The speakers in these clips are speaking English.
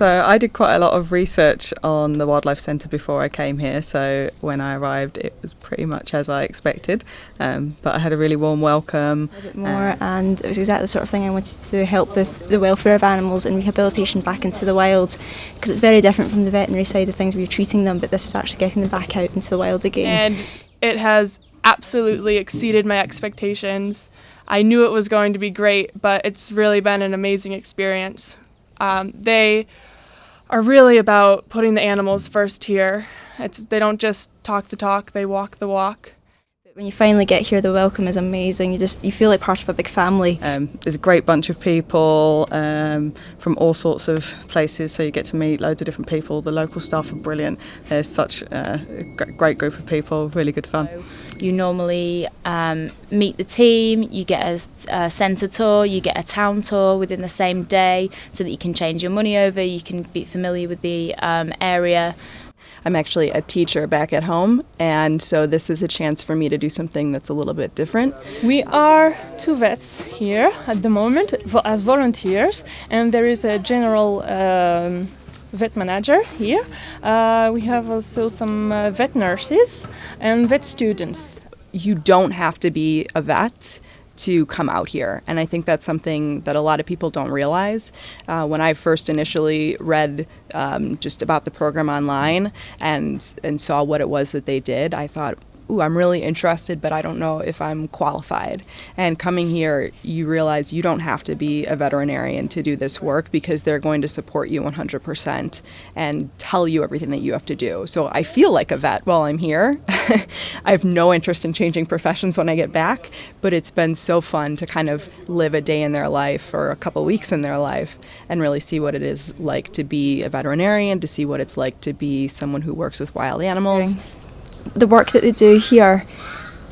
So I did quite a lot of research on the Wildlife Centre before I came here, so when I arrived it was pretty much as I expected, but I had a really warm welcome. A bit more, and it was exactly the sort of thing I wanted to help with, the welfare of animals and rehabilitation back into the wild, because it's very different from the veterinary side of things where you're treating them, but this is actually getting them back out into the wild again. And it has absolutely exceeded my expectations. I knew it was going to be great, but it's really been an amazing experience. They are really about putting the animals first here. They don't just talk the talk, they walk the walk. When you finally get here, the welcome is amazing. You feel like part of a big family. There's a great bunch of people from all sorts of places, so you get to meet loads of different people. The local staff are brilliant. There's such a great group of people, really good fun. You normally meet the team, you get a centre tour, you get a town tour within the same day so that you can change your money over, you can be familiar with the area. I'm actually a teacher back at home, and so this is a chance for me to do something that's a little bit different. We are 2 vets here at the moment as volunteers, and there is a general vet manager here. We have also some vet nurses and vet students. You don't have to be a vet to come out here, and I think that's something that a lot of people don't realize. When I first initially read just about the program online and saw what it was that they did, I thought, ooh, I'm really interested, but I don't know if I'm qualified. And coming here, you realize you don't have to be a veterinarian to do this work, because they're going to support you 100% and tell you everything that you have to do. So I feel like a vet while I'm here. I have no interest in changing professions when I get back, but it's been so fun to kind of live a day in their life or a couple weeks in their life and really see what it is like to be a veterinarian, to see what it's like to be someone who works with wild animals. The work that they do here,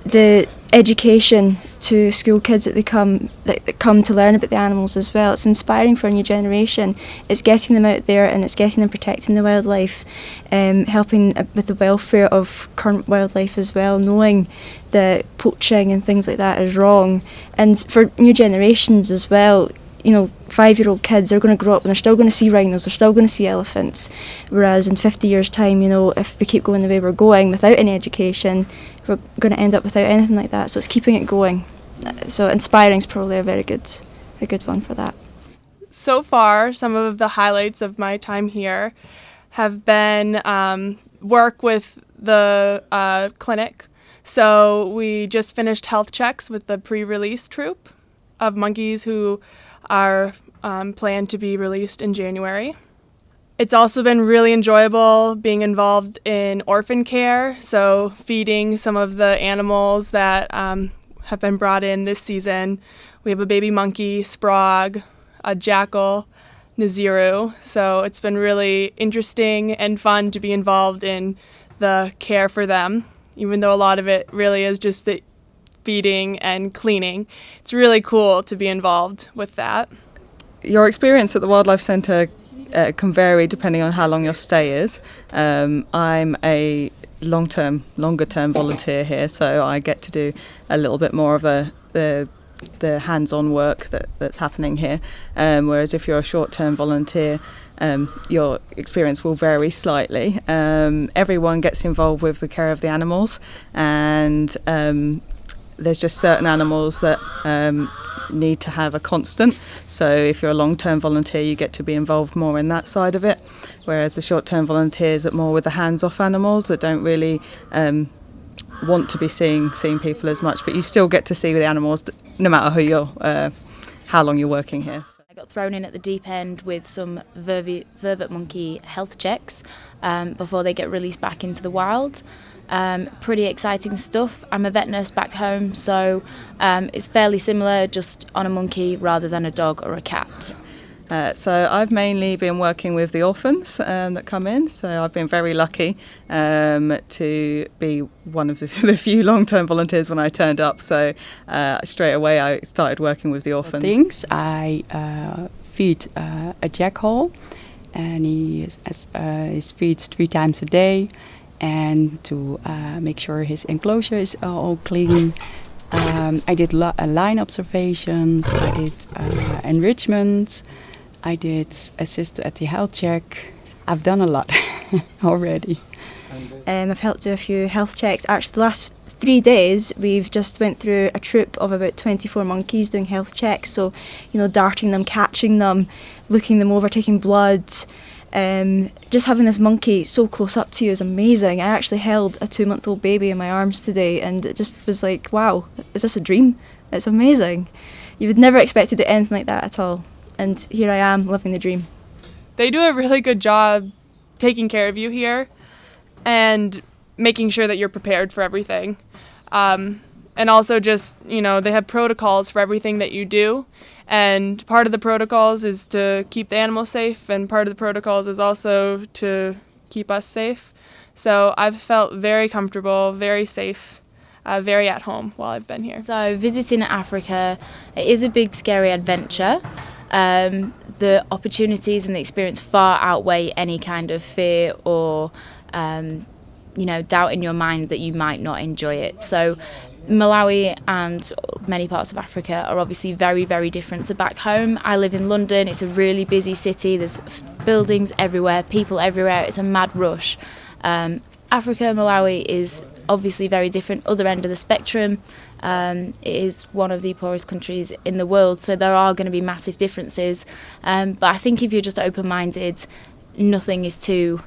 the education to school kids that come to learn about the animals as well, it's inspiring for a new generation. It's getting them out there and it's getting them protecting the wildlife, helping with the welfare of current wildlife as well, knowing that poaching and things like that is wrong. And for new generations as well, 5-year-old kids are going to grow up and they're still going to see rhinos, they're still going to see elephants, whereas in 50 years' time, if we keep going the way we're going without any education, we're going to end up without anything like that. So it's keeping it going. So inspiring is probably a good one for that. So far, some of the highlights of my time here have been work with the clinic. So we just finished health checks with the pre-release troop of monkeys who are planned to be released in January. It's also been really enjoyable being involved in orphan care, so feeding some of the animals that have been brought in this season. We have a baby monkey, Sprague, a jackal, Naziru, so it's been really interesting and fun to be involved in the care for them, even though a lot of it really is just the feeding and cleaning. It's really cool to be involved with that. Your experience at the Wildlife Centre can vary depending on how long your stay is. I'm a longer term volunteer here, so I get to do a little bit more of the hands-on work that's happening here. Whereas if you're a short-term volunteer, your experience will vary slightly. Everyone gets involved with the care of the animals, and there's just certain animals that need to have a constant. So if you're a long-term volunteer, you get to be involved more in that side of it, whereas the short-term volunteers are more with the hands-off animals that don't really want to be seeing people as much, but you still get to see the animals no matter how long you're working here. I got thrown in at the deep end with some vervet monkey health checks before they get released back into the wild. Pretty exciting stuff. I'm a vet nurse back home, so it's fairly similar, just on a monkey rather than a dog or a cat. So I've mainly been working with the orphans that come in, so I've been very lucky to be one of the few long-term volunteers when I turned up, so straight away I started working with the orphans. I feed a jackal, and he feeds 3 times a day, and to make sure his enclosure is all clean. I did line observations, I did enrichment, I did assist at the health check. I've done a lot already. I've helped do a few health checks. Actually, the last 3 days we've just went through a troop of about 24 monkeys doing health checks. So, darting them, catching them, looking them over, taking blood. Just having this monkey so close up to you is amazing. I actually held a 2-month-old baby in my arms today, and it just was like, wow, is this a dream? It's amazing. You would never expect to do anything like that at all. And here I am, living the dream. They do a really good job taking care of you here and making sure that you're prepared for everything. And also just, they have protocols for everything that you do. And part of the protocols is to keep the animals safe, and part of the protocols is also to keep us safe. So I've felt very comfortable, very safe, very at home while I've been here. So visiting Africa, it is a big, scary adventure. The opportunities and the experience far outweigh any kind of fear or, doubt in your mind that you might not enjoy it. So Malawi and many parts of Africa are obviously very, very different to back home. I live in London. It's a really busy city. There's buildings everywhere, people everywhere. It's a mad rush. Africa, Malawi is obviously very different, other end of the spectrum. It is one of the poorest countries in the world, so there are going to be massive differences. But I think if you're just open-minded, nothing is too...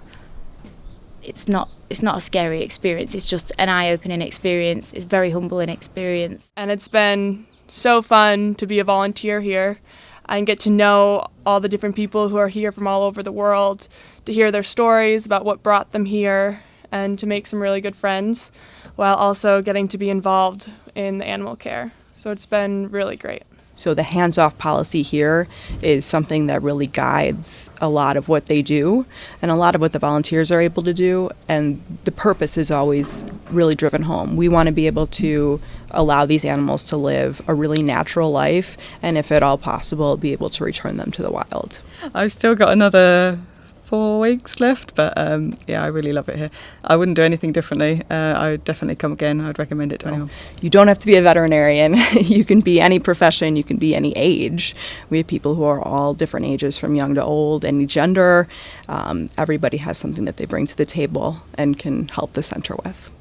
It's not a scary experience. It's just an eye-opening experience. It's very humbling experience. And it's been so fun to be a volunteer here and get to know all the different people who are here from all over the world, to hear their stories about what brought them here, and to make some really good friends while also getting to be involved in the animal care. So it's been really great. So the hands-off policy here is something that really guides a lot of what they do and a lot of what the volunteers are able to do, and the purpose is always really driven home. We want to be able to allow these animals to live a really natural life, and if at all possible, be able to return them to the wild. I've still got another 4 weeks left, but I really love it here. I wouldn't do anything differently. I would definitely come again. I'd recommend it to anyone. You don't have to be a veterinarian. You can be any profession. You can be any age. We have people who are all different ages, from young to old, any gender. Everybody has something that they bring to the table and can help the center with.